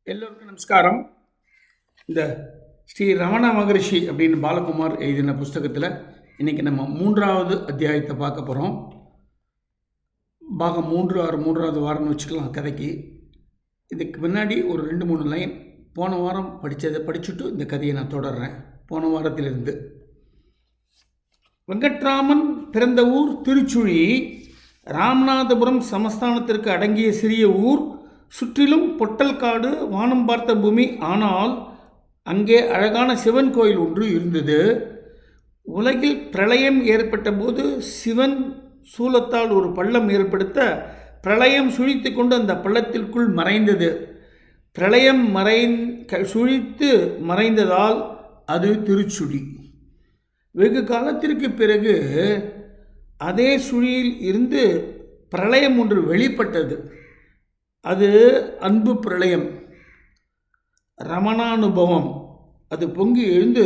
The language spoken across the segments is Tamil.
எல்லோருக்கும் நமஸ்காரம். இந்த ஸ்ரீ ரமண மகரிஷி அப்படின்னு பாலகுமார் எழுதின புஸ்தகத்தில் இன்றைக்கி நம்ம 3வது அத்தியாயத்தை பார்க்க போகிறோம். பாகம் 3 ஆறு 3வது வாரம்னு வச்சுக்கலாம் கதைக்கு. இதுக்கு முன்னாடி ஒரு 2-3 லைன் போன வாரம் படித்ததை படிச்சுட்டு இந்த கதையை நான் தொடர்றேன். போன வாரத்திலிருந்து வெங்கட்ராமன் பிறந்த ஊர் திருச்சுழி. ராமநாதபுரம் சமஸ்தானத்திற்கு அடங்கிய சிறிய ஊர். சுற்றிலும் பொட்டல் காடு, வானம் பார்த்த பூமி. ஆனால் அங்கே அழகான சிவன் கோயில் ஒன்று இருந்தது. உலகில் பிரளயம் ஏற்பட்ட போது சிவன் சூலத்தால் ஒரு பள்ளம் ஏற்படுத்த பிரளயம் சுழித்து கொண்டு அந்த பள்ளத்திற்குள் மறைந்தது. பிரளயம் சுழித்து மறைந்ததால் அது திருச்சுழி. வெகு காலத்திற்கு பிறகு அதே சுழியில் இருந்து பிரளயம் ஒன்று வெளிப்பட்டது. அது அன்பு பிரளயம், ரமணானுபவம். அது பொங்கி எழுந்து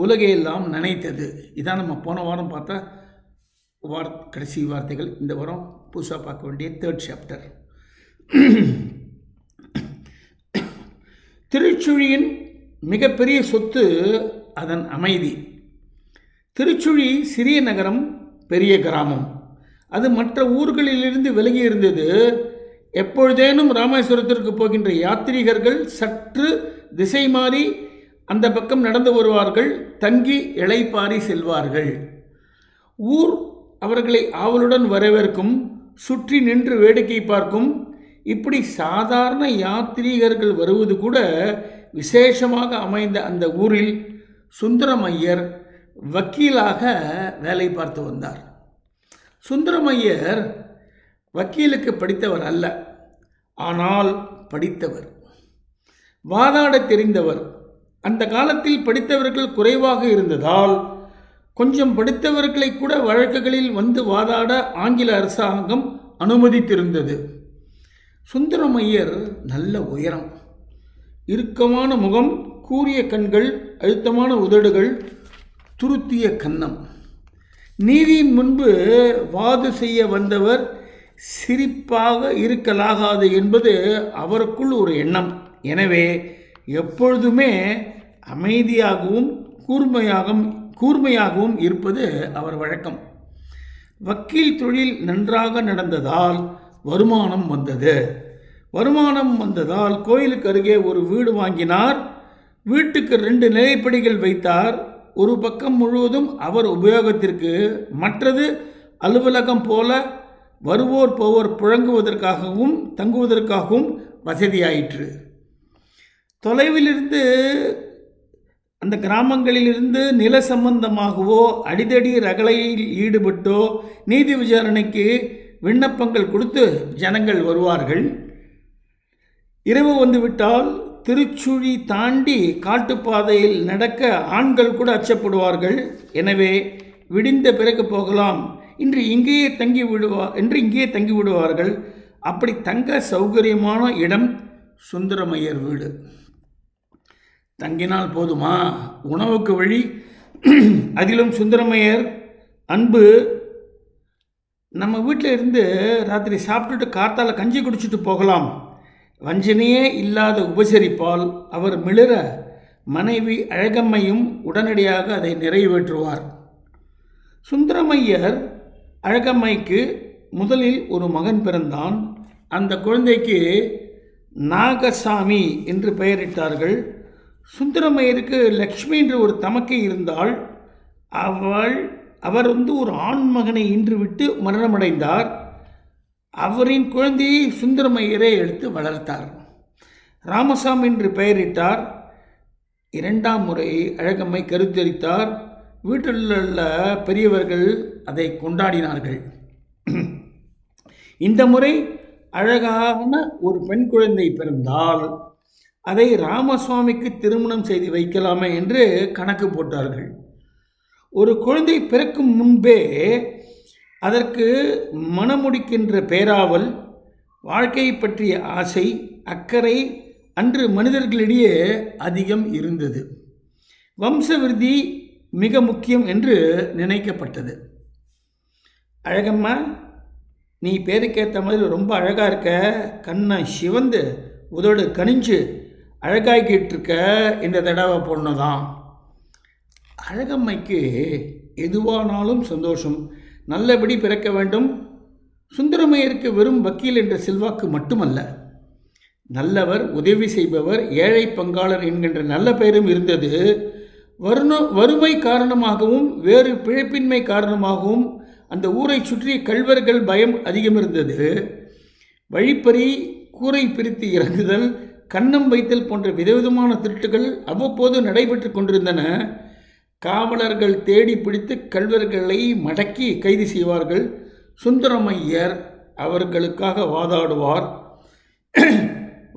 உலகையெல்லாம் நினைத்தது. இதான் நம்ம போன வாரம் பார்த்த கடைசி வார்த்தைகள். இந்த வாரம் புதுசாக பார்க்க வேண்டிய 3rd சாப்டர். திருச்சுழியின் மிகப்பெரிய சொத்து அதன் அமைதி. திருச்சுழி சிறிய நகரம், பெரிய கிராமம். அது மற்ற ஊர்களிலிருந்து விலகி இருந்தது. எப்பொழுதேனும் ராமேஸ்வரத்திற்கு போகின்ற யாத்ரீகர்கள் சற்று திசை மாறி அந்த பக்கம் நடந்து வருவார்கள். தங்கி இளைப்பாரி செல்வார்கள். ஊர் அவர்களை ஆவலுடன் வரவேற்கும், சுற்றி நின்று வேடிக்கை பார்க்கும். இப்படி சாதாரண யாத்ரீகர்கள் வருவது கூட விசேஷமாக அமைந்த அந்த ஊரில் சுந்தரமையர் வக்கீலாக வேலை பார்த்து வந்தார். சுந்தரமையர் வக்கீலுக்கு படித்தவர் அல்ல, ஆனால் படித்தவர், வாதாட தெரிந்தவர். அந்த காலத்தில் படித்தவர்கள் குறைவாக இருந்ததால் கொஞ்சம் படித்தவர்களை கூட வழக்குகளில் வந்து வாதாட ஆங்கில அரசாங்கம் அனுமதித்திருந்தது. சுந்தரமையர் நல்ல உயரம், இறுக்கமான முகம், கூரிய கண்கள், அழுத்தமான உதடுகள், துருத்திய கன்னம். நீதியின் முன்பு வாது செய்ய வந்தவர் சிரிப்பாக இருக்கலாகாது என்பது அவருக்குள் ஒரு எண்ணம். எனவே எப்பொழுதுமே அமைதியாகவும் கூர்மையாகவும் இருப்பது அவர் வழக்கம். வக்கீல் தொழில் நன்றாக நடந்ததால் வருமானம் வந்ததால் கோயிலுக்கு அருகே ஒரு வீடு வாங்கினார். வீட்டுக்கு 2 நிலைப்படிகள் வைத்தார். ஒரு பக்கம் முழுவதும் அவர் உபயோகத்திற்கு, மற்றது அலுவலகம் போல வருவோர் போவோர் புழங்குவதற்காகவும் தங்குவதற்காகவும் வசதியாயிற்று. தொலைவிலிருந்து அந்த கிராமங்களிலிருந்து நில சம்பந்தமாகவோ அடிதடி ரகளையில் ஈடுபட்டோ நீதி விசாரணைக்கு விண்ணப்பங்கள் கொடுத்து ஜனங்கள் வருவார்கள். இரவு வந்துவிட்டால் திருச்சுழி தாண்டி காட்டுப்பாதையில் நடக்க ஆண்கள் கூட அச்சப்படுவார்கள். எனவே விடிந்த பிறகு போகலாம் என்று இங்கேயே தங்கி விடுவார்கள். அப்படி தங்க சௌகரியமான இடம் சுந்தரமையர் வீடு. தங்கினால் போதுமா, உணவுக்கு வழி. அதிலும் சுந்தரமையர் அன்பு. நம்ம வீட்டில் இருந்து ராத்திரி சாப்பிட்டுட்டு கார்த்தால கஞ்சி குடிச்சிட்டு போகலாம். வஞ்சனையே இல்லாத உபசரிப்பால் அவர் மிளிர மனைவி அழகம்மையும் உடனடியாக அதை நிறைவேற்றுவார். சுந்தரமையர் அழகம்மைக்கு முதலில் ஒரு மகன் பிறந்தான். அந்த குழந்தைக்கு நாகசாமி என்று பெயரிட்டார்கள். சுந்தரமையருக்கு லக்ஷ்மி என்று ஒரு தமக்கை இருந்தாள். அவர் ஒரு ஆண் மகனை ஈன்றுவிட்டு மரணமடைந்தார். அவரின் குழந்தையை சுந்தரமையரே எடுத்து வளர்த்தார். ராமசாமி என்று பெயரிட்டார். 2ஆம் முறை அழகம்மை கருத்தரித்தார். வீட்டில் உள்ள பெரியவர்கள் அதை கொண்டாடினார்கள். இந்த முறை அழகான ஒரு பெண் குழந்தை பிறந்தால் அதை ராமசுவாமிக்கு திருமணம் செய்து வைக்கலாமே என்று கணக்கு போட்டார்கள். ஒரு குழந்தை பிறக்கும் முன்பே அதற்கு மணமுடிக்கின்ற பேராவல், வாழ்க்கையை பற்றிய ஆசை, அக்கறை அன்று மனிதர்களிடையே அதிகம் இருந்தது. வம்சவிருத்தி மிக முக்கியம் என்று நினைக்கப்பட்டது. அழகம்மா, நீ பேருக்கேற்ற மாதிரி ரொம்ப அழகாக இருக்க. கண்ணை சிவந்து, உதடு கனிஞ்சு, அழகாக்கிட்டு இருக்க இந்த தடவை பொண்ணு தான். அழகம்மைக்கு எதுவானாலும் சந்தோஷம், நல்லபடி பிறக்க வேண்டும். சுந்தரமையருக்கு வெறும் வக்கீல் என்ற செல்வாக்கு மட்டுமல்ல, நல்லவர், உதவி செய்பவர், ஏழை பங்காளர் என்கின்ற நல்ல பெயரும் இருந்தது. வறுமை காரணமாகவும் வேறு பிழைப்பின்மை காரணமாகவும் அந்த ஊரை சுற்றி கள்வர்கள் பயம் அதிகம் இருந்தது. வழிப்பறி, கூரை பிரித்து இறங்குதல், கன்னம் வைத்தல் போன்ற விதவிதமான திருட்டுகள் அவ்வப்போது நடைபெற்று கொண்டிருந்தன. காவலர்கள் தேடி பிடித்து கள்வர்களை மடக்கி கைது செய்வார்கள். சுந்தரமையர் அவர்களுக்காக வாதாடுவார்.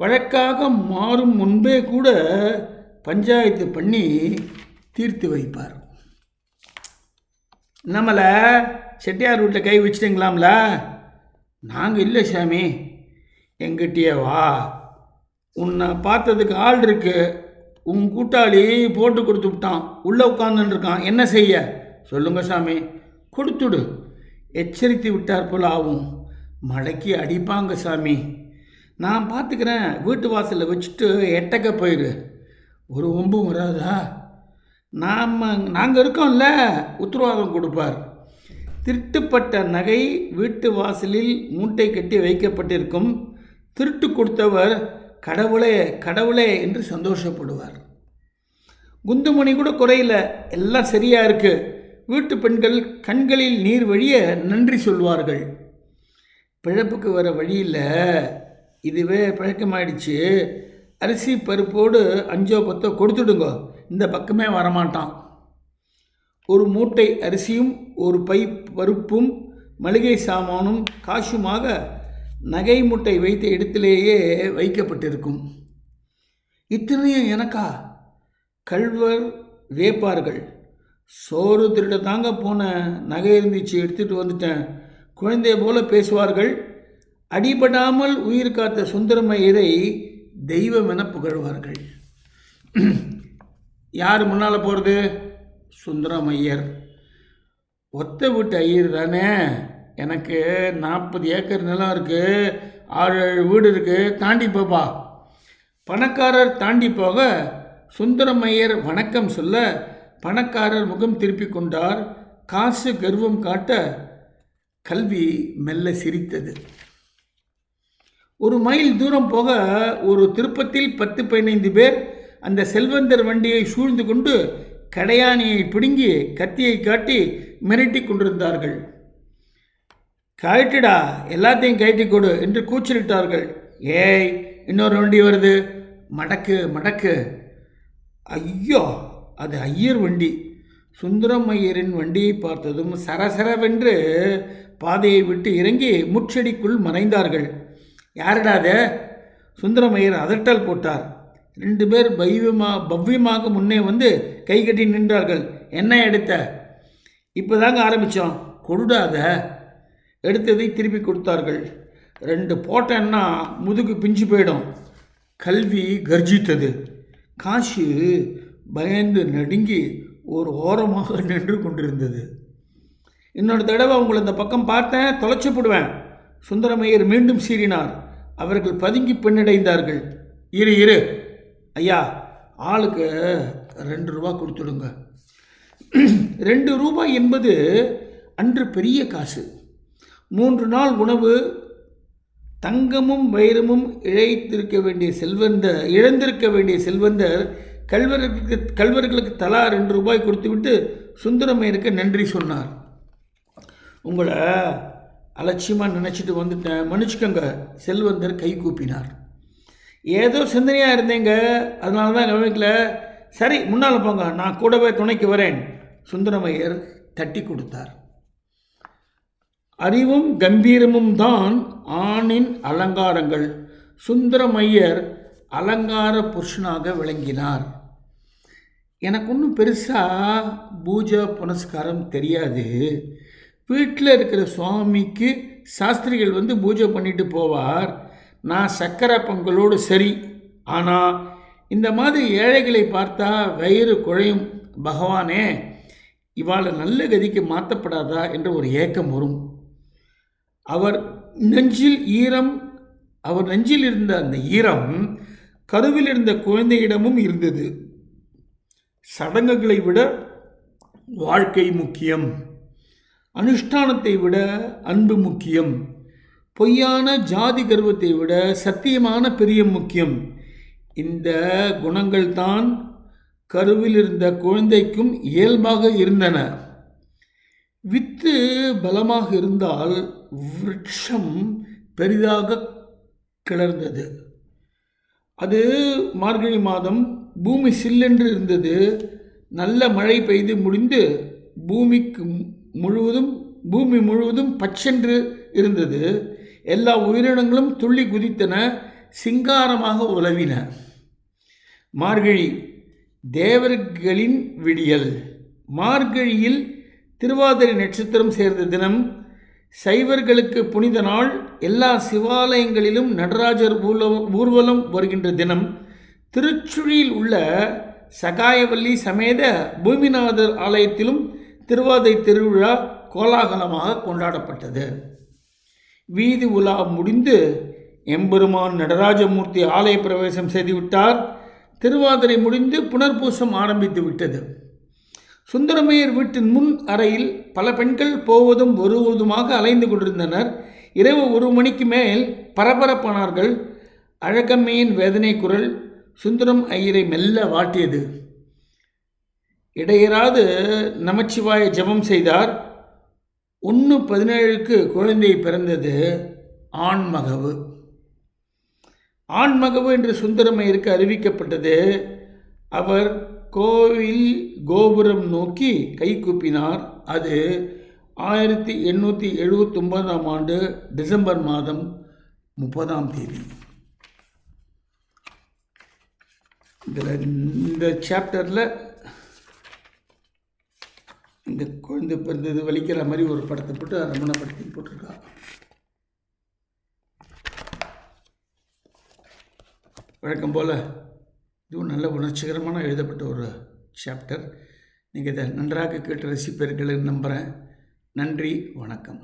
வழக்காக மாறும் முன்பே கூட பஞ்சாயத்து பண்ணி தீர்த்து வைப்பார். நம்மளை செட்டியார் வீட்டில் கை வச்சிட்டிங்களாம்ல? நாங்கள் இல்லை சாமி, எங்கிட்டே வா, உன்னை பார்த்ததுக்கு ஆள் இருக்கு, உன் கூட்டாளி போட்டு கொடுத்து விட்டான், உள்ளே உட்காந்துருக்கான், என்ன செய்ய சொல்லுங்க சாமி, கொடுத்துடு, எச்சரித்து விட்டார் போல் ஆகும், மடக்கி அடிப்பாங்க சாமி, நான் பார்த்துக்கிறேன், வீட்டு வாசலில் வச்சுட்டு எட்டக்க போயிரு, ஒரு ஒம்பும் வராதா, நாங்கள் இருக்கோம்ல, உத்தரவாதம் கொடுப்பார். திருட்டுப்பட்ட நகை வீட்டு வாசலில் மூட்டை கட்டி வைக்கப்பட்டிருக்கும். திருட்டு கொடுத்தவர் கடவுளே கடவுளே என்று சந்தோஷப்படுவார். குந்துமணி கூட குறையில, எல்லாம் சரியா இருக்கு. வீட்டு பெண்கள் கண்களில் நீர் வழிய நன்றி சொல்வார்கள். பிழப்புக்கு வர வழியில் இதுவே பழக்கமாயிடுச்சு, அரிசி பருப்போடு 5 10 கொடுத்துடுங்க, இந்த பக்கமே வரமாட்டான். ஒரு மூட்டை அரிசியும் ஒரு பை பருப்பும் மளிகை சாமானும் காசுமாக நகை மூட்டை வைத்த இடத்திலேயே வைக்கப்பட்டிருக்கும். இத்தனையும் எனக்கா? கள்வர் வேப்பார்கள். சோறு திருட தாங்க போன, நகை இருந்துச்சு எடுத்துகிட்டு வந்துட்டேன், குழந்தை போல பேசுவார்கள். அடிபடாமல் உயிர் காத்த சுந்தரமையரை தெய்வம் என புகழ்வார்கள். யார் முன்னால் போகிறது? சுந்தரமையர். ஒத்த வீட்டு ஐயர் தானே, எனக்கு 40 ஏக்கர் நிலம் இருக்குது, 6 வீடு இருக்குது, தாண்டி போப்பா. பணக்காரர் தாண்டி போக சுந்தரமையர் வணக்கம் சொல்ல பணக்காரர் முகம் திருப்பி கொண்டார். காசு கர்வம் காட்ட கல்வி மெல்ல சிரித்தது. 1 மைல் தூரம் போக ஒரு திருப்பத்தில் 10-15 பேர் அந்த செல்வந்தர் வண்டியை சூழ்ந்து கொண்டு கடையாணியை பிடுங்கி கத்தியை காட்டி மிரட்டி கொண்டிருந்தார்கள். கழட்டுடா, எல்லாத்தையும் கழட்டி கொடு என்று கூச்சலிட்டார்கள். ஏய், இன்னொரு வண்டி வருது, மடக்கு மடக்கு. ஐயோ, அது ஐயர் வண்டி. சுந்தரமையரின் வண்டியை பார்த்ததும் சரசரவென்று பாதையை விட்டு இறங்கி முச்செடிக்குள் மறைந்தார்கள். யாரிடாத? சுந்தரமையர் அதட்டல் போட்டார். 2 பேர் பவ்யமாக முன்னே வந்து கை கட்டி நின்றார்கள். என்ன எடுத்த? இப்போ தாங்க ஆரம்பித்தோம், கொடுடாத. எடுத்ததை திருப்பி கொடுத்தார்கள். 2 போட்டேன்னா முதுகு பிஞ்சு போயிடும். கல்வி கர்ஜித்தது. காசு பயந்து நடுங்கி ஒரு ஓரமாக நின்று கொண்டிருந்தது. இன்னொரு தடவை உங்களை இந்த பக்கம் பார்த்தேன், தொலைச்சி போடுவேன். சுந்தரமையர் மீண்டும் சீறினார். அவர்கள் பதுங்கி பின்னடைந்தார்கள். இரு ஐயா, ஆளுக்கு 2 ரூபா கொடுத்துடுங்க. 2 ரூபாய் என்பது அன்று பெரிய காசு. 3 நாள் உணவு, தங்கமும் வைரமும் இழந்திருக்க வேண்டிய செல்வந்தர் கள்வர்களுக்கு தலா 2 ரூபாய் கொடுத்துவிட்டு சுந்தரமையருக்கு நன்றி சொன்னார். உங்களை அலட்சியமாக நினச்சிட்டு வந்துட்டேன், மன்னிச்சுக்கோங்க. செல்வந்தர் கை கூப்பினார். ஏதோ சிந்தனையாக இருந்தேங்க, அதனால தான் கவனிக்கல. சரி, முன்னால் போங்க, நான் கூடவே துணைக்கு வரேன். சுந்தரமையர் தட்டி கொடுத்தார். அறிவும் கம்பீரமும் தான் ஆணின் அலங்காரங்கள். சுந்தரமையர் அலங்கார புருஷனாக விளங்கினார். எனக்கு ஒன்றும் பெருசாக பூஜை புனஸ்காரம் தெரியாது. வீட்டில் இருக்கிற சுவாமிக்கு சாஸ்திரிகள் வந்து பூஜை பண்ணிட்டு போவார். நான் சக்கரை பொங்கலோடு சரி. ஆனால் இந்த மாதிரி ஏழைகளை பார்த்தா வயிறு குழையும். பகவானே, இவாளை நல்ல கதிக்கு மாற்றப்படாதா என்ற ஒரு ஏக்கம் வரும். அவர் நெஞ்சில் இருந்த அந்த ஈரம் கருவில் இருந்த குழந்தையிடமும் இருந்தது. சடங்குகளை விட வாழ்க்கை முக்கியம், அனுஷ்டானத்தை விட அன்பு முக்கியம், பொய்யான ஜாதி கர்வத்தை விட சத்தியமான பிரியம் முக்கியம். இந்த குணங்கள் தான் கருவில் இருந்த குழந்தைக்கும் இயல்பாக இருந்தன. வித்து பலமாக இருந்தால் விருட்சம் பெரிதாக கிளர்ந்தது. அது மார்கழி மாதம், பூமி சில்லென்று இருந்தது. நல்ல மழை பெய்து முடிந்து பூமி முழுவதும் பச்சென்று இருந்தது. எல்லா உயிரினங்களும் துள்ளி குதித்தன, சிங்காரமாக உலவின. மார்கழி தேவர்களின் விடியல். மார்கழியில் திருவாதிரை நட்சத்திரம் சேர்ந்த தினம். சைவர்களுக்கு புனித நாள். எல்லா சிவாலயங்களிலும் நடராஜர் ஊர்வலம் வருகின்ற தினம். திருச்சுழியில் உள்ள சகாயவல்லி சமேத பூமிநாதர் ஆலயத்திலும் திருவாதிரை திருவிழா கோலாகலமாக கொண்டாடப்பட்டது. வீதி உலா முடிந்து எம்பெருமான் நடராஜமூர்த்தி ஆலய பிரவேசம் செய்துவிட்டார். திருவாதிரை முடிந்து புனர்பூசம் ஆரம்பித்து விட்டது. சுந்தரமையர் வீட்டின் முன் அறையில் பல பெண்கள் போவதும் வருவதுமாக அலைந்து கொண்டிருந்தனர். இரவு 1 மணிக்கு மேல் பரபரப்பானார்கள். அழகம்மையின் வேதனை குரல் சுந்தரம் ஐயரை மெல்ல வாட்டியது. இடையராது நமச்சிவாய ஜபம் செய்தார். 1:17 குழந்தை பிறந்தது. ஆண்மகவு. ஆண்மகவு என்று சுந்தரமையருக்கு அறிவிக்கப்பட்டது. அவர் கோவில் கோபுரம் நோக்கி கை கூப்பினார். அது 1879 ஆண்டு டிசம்பர் மாதம் 30 இந்த சாப்டரில் இந்த குழந்தை பிறந்தது வலிக்கிற மாதிரி ஒரு படத்தை போட்டு ரமணப்படுத்தி போட்டிருக்கா. வழக்கம் போல் இதுவும் நல்ல உணர்ச்சிகரமான எழுதப்பட்ட ஒரு சாப்டர். நீங்கள் இதை நன்றாக கேட்டு ரசிப்பீர்கள் நம்புகிறேன். நன்றி, வணக்கம்.